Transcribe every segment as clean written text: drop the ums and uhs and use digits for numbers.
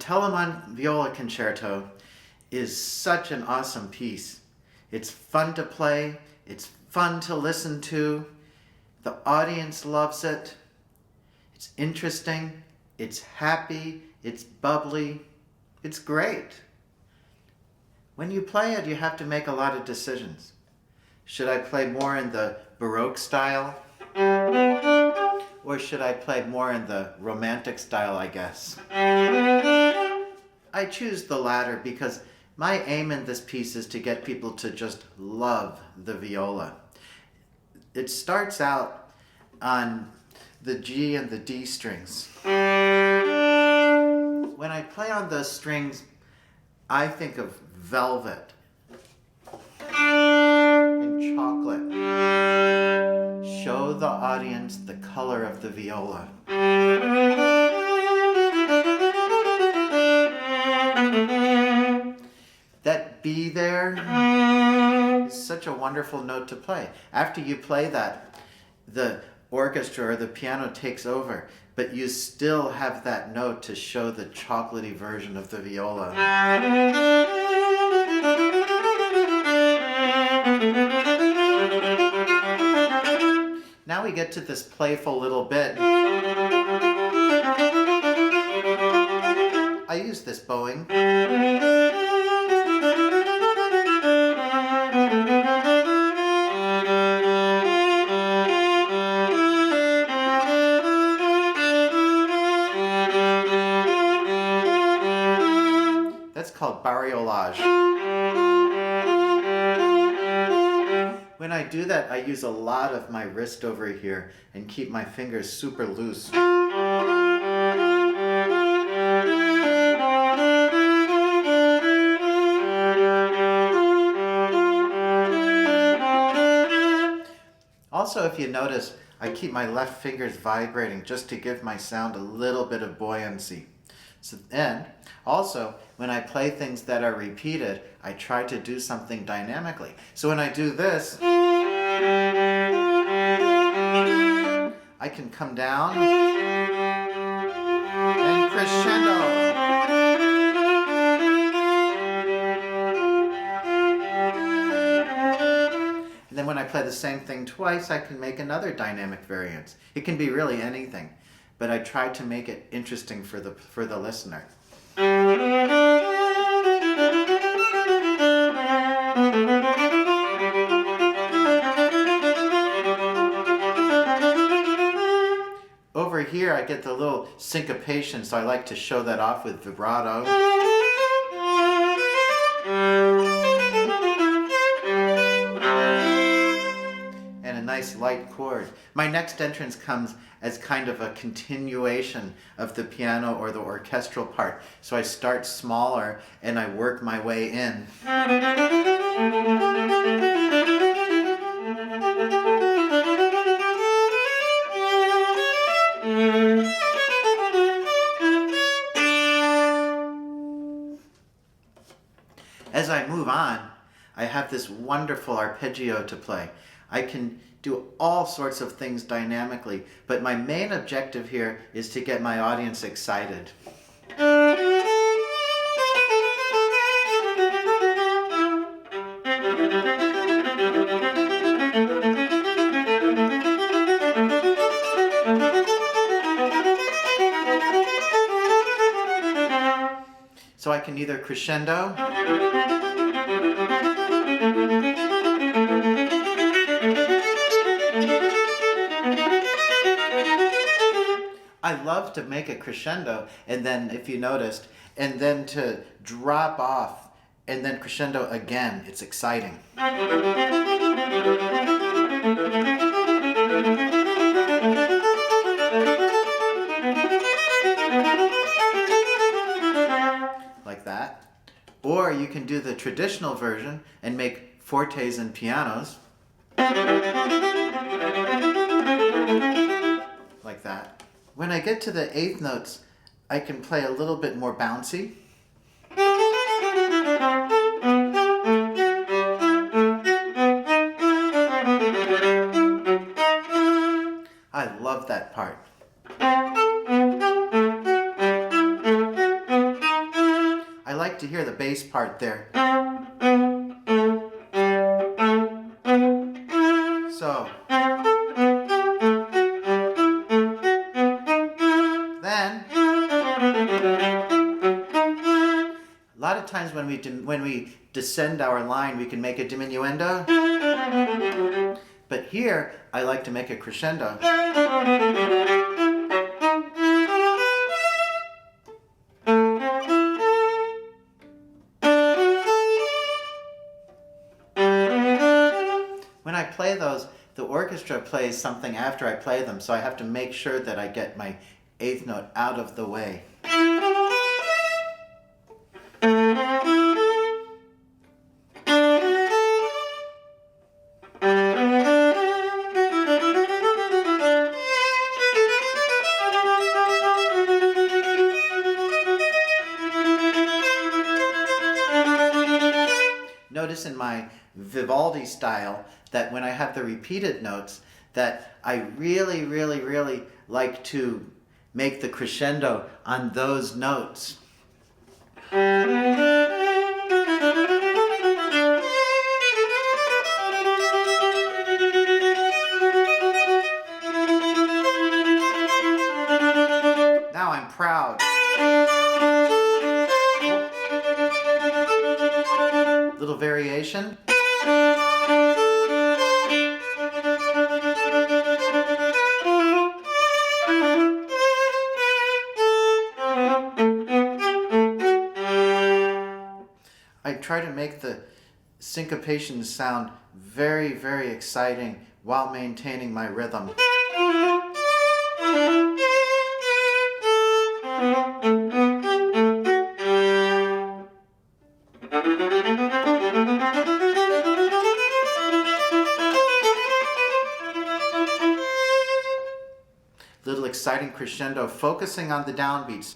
Telemann Viola Concerto is such an awesome piece. It's fun to play, it's fun to listen to, the audience loves it, it's interesting, it's happy, it's bubbly, it's great. When you play it, you have to make a lot of decisions. Should I play more in the Baroque style? Or should I play more in the Romantic style, I guess? I choose the latter because my aim in this piece is to get people to just love the viola. It starts out on the G and the D strings. When I play on those strings, I think of velvet and chocolate. Show the audience the color of the viola. That B there is such a wonderful note to play. After you play that, the orchestra or the piano takes over, but you still have that note to show the chocolatey version of the viola. Now we get to this playful little bit. I use this bowing. That's called bariolage. When I do that, I use a lot of my wrist over here and keep my fingers super loose. Also, if you notice, I keep my left fingers vibrating just to give my sound a little bit of buoyancy. And also, when I play things that are repeated, I try to do something dynamically. So when I do this, I can come down and crescendo. And then when I play the same thing twice, I can make another dynamic variance. It can be really anything, but I try to make it interesting for the listener. Over here, I get the little syncopation, so I like to show that off with vibrato. And a nice light chord. My next entrance comes as kind of a continuation of the piano or the orchestral part. So I start smaller and I work my way in. As I move on, I have this wonderful arpeggio to play. I can do all sorts of things dynamically, but my main objective here is to get my audience excited. So I can either crescendo, I love to make a crescendo, and then, if you noticed, and then to drop off, and then crescendo again. It's exciting. Like that. Or you can do the traditional version and make fortes and pianos. Like that. When I get to the eighth notes, I can play a little bit more bouncy. I love that part. bass part there. So then a lot of times when we descend our line, we can make a diminuendo. But here, I like to make a crescendo. When I play those, the orchestra plays something after I play them, so I have to make sure that I get my eighth note out of the way. Notice in my Vivaldi style that when I have the repeated notes, that I really, really, really like to make the crescendo on those notes. Now I'm proud. Little variation. I try to make the syncopations sound very, very exciting while maintaining my rhythm. Little exciting crescendo, focusing on the downbeats.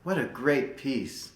What a great piece.